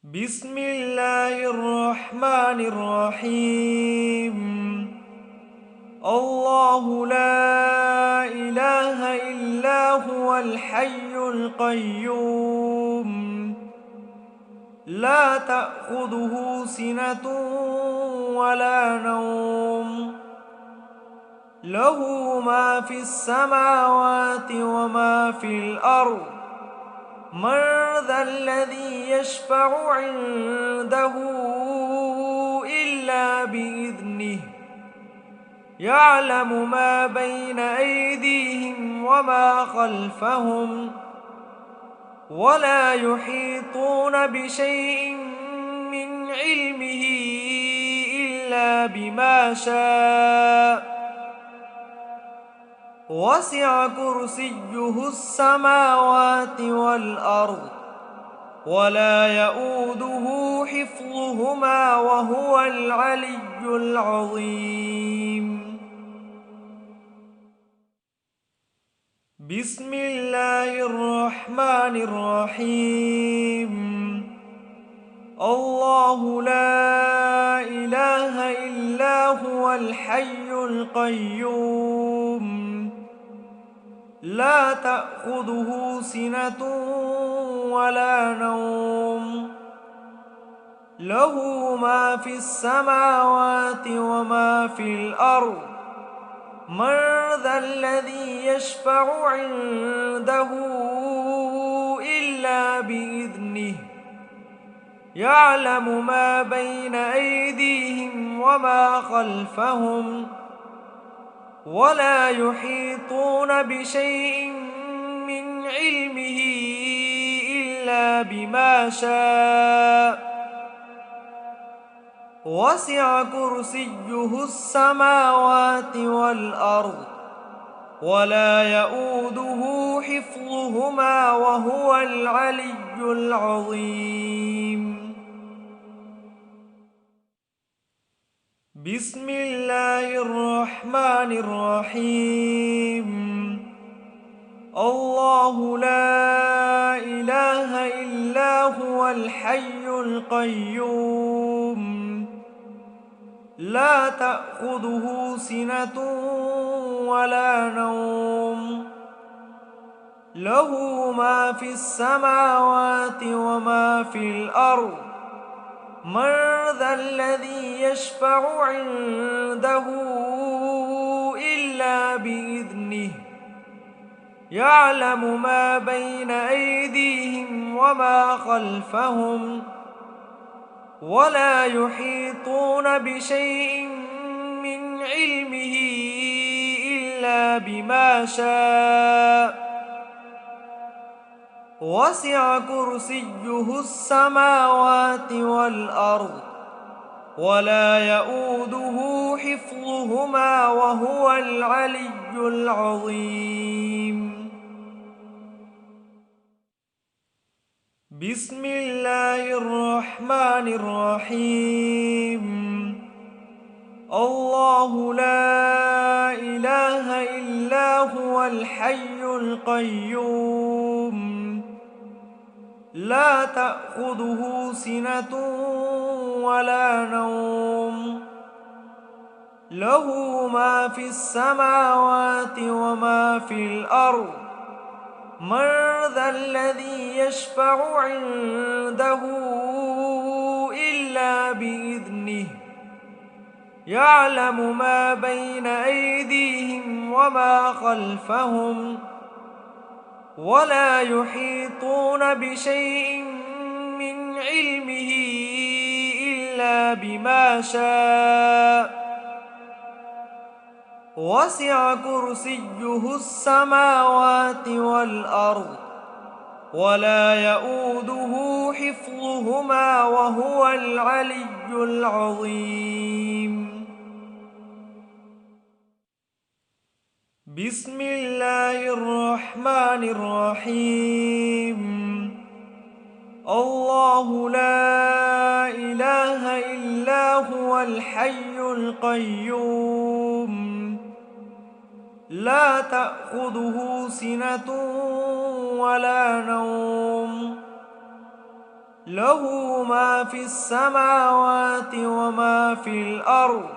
بسم الله الرحمن الرحيم. الله لا إله إلا هو الحي القيوم، لا تأخذه سنة ولا نوم، له ما في السماوات وما في الأرض. من ذا الذي يشفع عنده إلا بإذنه، يعلم ما بين أيديهم وما خلفهم، ولا يحيطون بشيء من علمه إلا بما شاء. وسع كرسيه السماوات والأرض، ولا يؤوده حفظهما وهو العلي العظيم. بسم الله الرحمن الرحيم. الله لا إله إلا هو الحي القيوم، لا تأخذه سنة ولا نوم، له ما في السماوات وما في الأرض. من ذا الذي يشفع عنده إلا بإذنه، يعلم ما بين أيديهم وما خلفهم، ولا يحيطون بشيء من علمه إلا بما شاء. وسع كرسيه السماوات والأرض، ولا يؤوده حفظهما وهو العلي العظيم. بسم الله الرحمن الرحيم. الله لا إله إلا هو الحي القيوم، لا تأخذه سنة ولا نوم، له ما في السماوات وما في الأرض. من ذا الذي يشفع عنده إلا بإذنه، يعلم ما بين أيديهم وما خلفهم، ولا يحيطون بشيء من علمه إلا بما شاء. وسع كرسيه السماوات والأرض، ولا يؤوده حفظهما وهو العلي العظيم. بسم الله الرحمن الرحيم. الله لا إله إلا هو الحي القيوم، لا تأخذه سنة ولا نوم، له ما في السماوات وما في الأرض. من ذا الذي يشفع عنده إلا بإذنه، يعلم ما بين أيديهم وما خلفهم، ولا يحيطون بشيء من علمه إلا بما شاء. وسع كرسيه السماوات والأرض، ولا يؤوده حفظهما وهو العلي العظيم. بسم الله الرحمن الرحيم. الله لا إله إلا هو الحي القيوم، لا تأخذه سنة ولا نوم، له ما في السماوات وما في الأرض.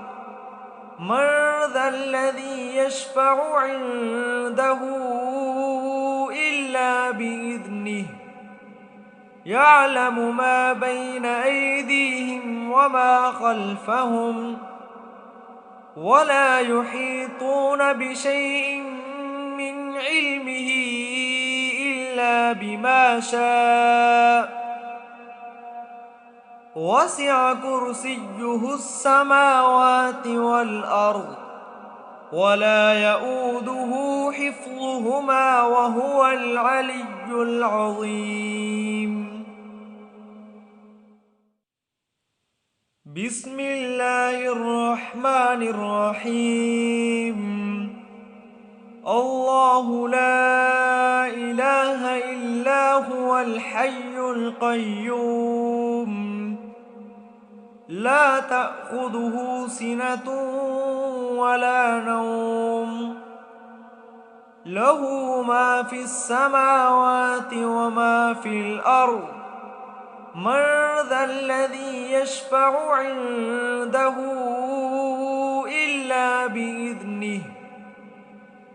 من ذا الذي يشفع عنده إلا بإذنه. يعلم ما بين أيديهم وما خلفهم ولا يحيطون بشيء من علمه إلا بما شاء. وسع كرسيه السماوات والأرض ولا يؤوده حفظهما وهو العلي العظيم. بسم الله الرحمن الرحيم. الله لا إله إلا هو الحي القيوم لا تأخذه سنة ولا نوم. له ما في السماوات وما في الأرض. من ذا الذي يشفع عنده إلا بإذنه.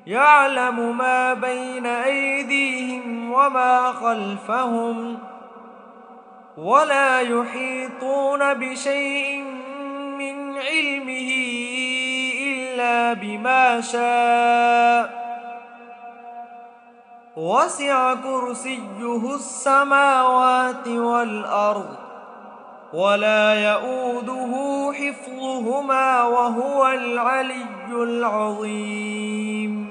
يعلم ما بين أيديهم وما خلفهم ولا يحيطون بشيء من علمه إلا بما شاء. وسع كرسيه السماوات والأرض ولا يؤوده حفظهما وهو العلي العظيم.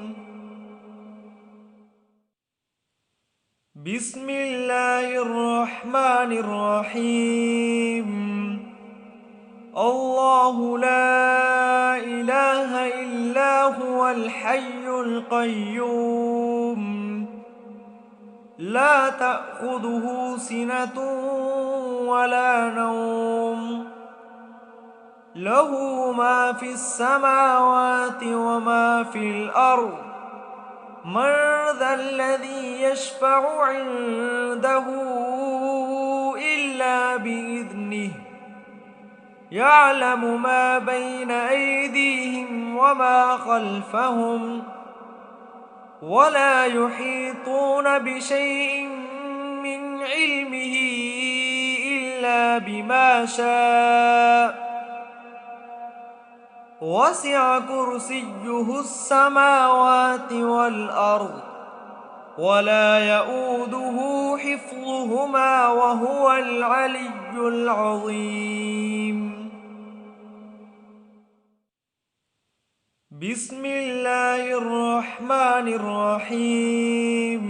بسم الله الرحمن الرحيم. الله لا إله إلا هو الحي القيوم لا تأخذه سنة ولا نوم. له ما في السماوات وما في الأرض. من ذا الذي يشفع عنده إلا بإذنه. يعلم ما بين أيديهم وما خلفهم ولا يحيطون بشيء من علمه إلا بما شاء. وسع كرسيه السماوات والأرض ولا يؤوده حفظهما وهو العلي العظيم. بسم الله الرحمن الرحيم.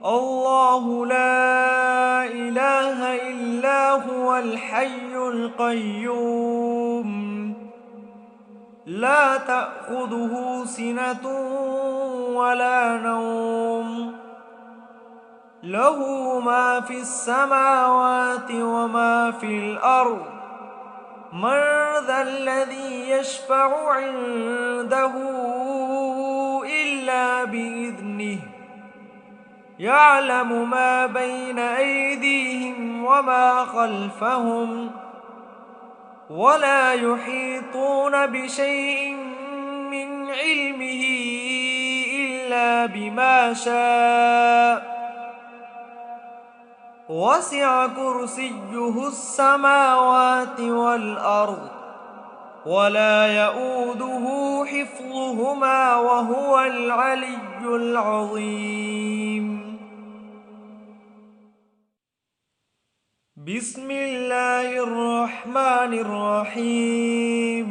الله لا إله إلا هو الحي القيوم لا تأخذه سنة ولا نوم. له ما في السماوات وما في الأرض. من ذا الذي يشفع عنده إلا بإذنه. يعلم ما بين أيديهم وما خلفهم ولا يحيطون بشيء من علمه إلا بما شاء. وسع كرسيه السماوات والأرض ولا يؤوده حفظهما وهو العلي العظيم. بسم الله الرحمن الرحيم.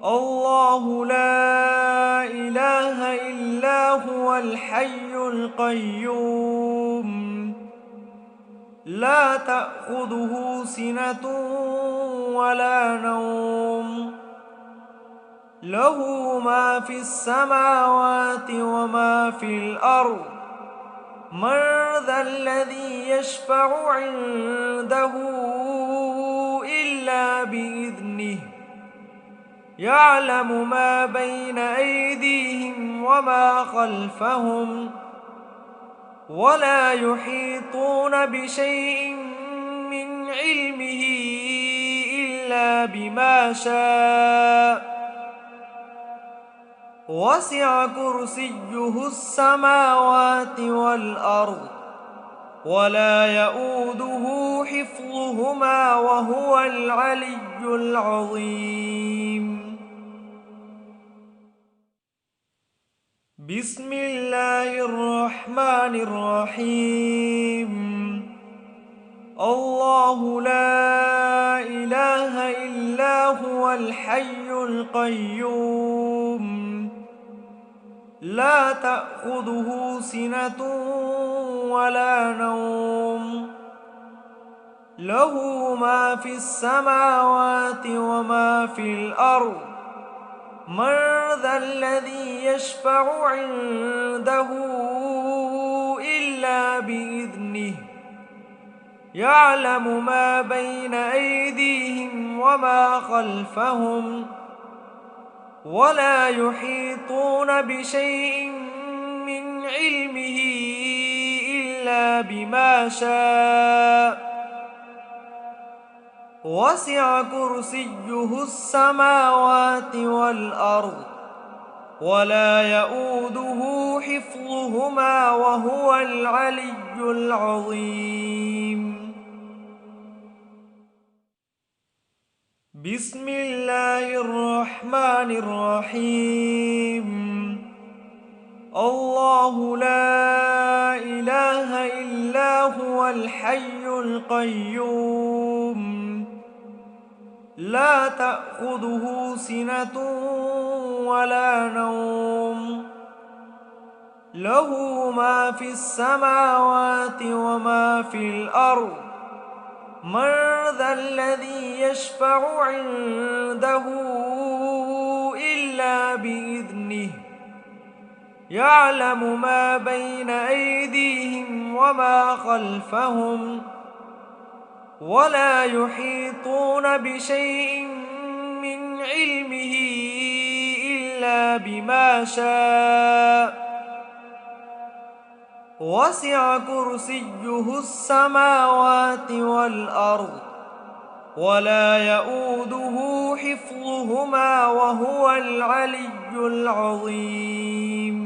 الله لا إله إلا هو الحي القيوم لا تأخذه سنة ولا نوم. له ما في السماوات وما في الأرض. من ذا الذي يشفع عنده إلا بإذنه. يعلم ما بين أيديهم وما خلفهم ولا يحيطون بشيء من علمه إلا بما شاء وسع كرسيه السماوات والأرض ولا يؤوده حفظهما وهو العلي العظيم. بسم الله الرحمن الرحيم. الله لا إله إلا هو الحي القيوم لا تأخذه سنة ولا نوم له ما في السماوات وما في الأرض من ذا الذي يشفع عنده إلا بإذنه يعلم ما بين أيديهم وما خلفهم ولا يحيطون بشيء من علمه إلا بما شاء وسع كرسيه السماوات والأرض ولا يؤوده حفظهما وهو العلي العظيم. بسم الله الرحمن الرحيم. الله لا إله إلا هو الحي القيوم لا تأخذه سنة ولا نوم له ما في السماوات وما في الأرض من ذا الذي يشفع عنده إلا بإذنه يعلم ما بين أيديهم وما خلفهم ولا يحيطون بشيء من علمه إلا بما شاء وسع كرسيه السماوات والأرض ولا يؤوده حفظهما وهو العلي العظيم.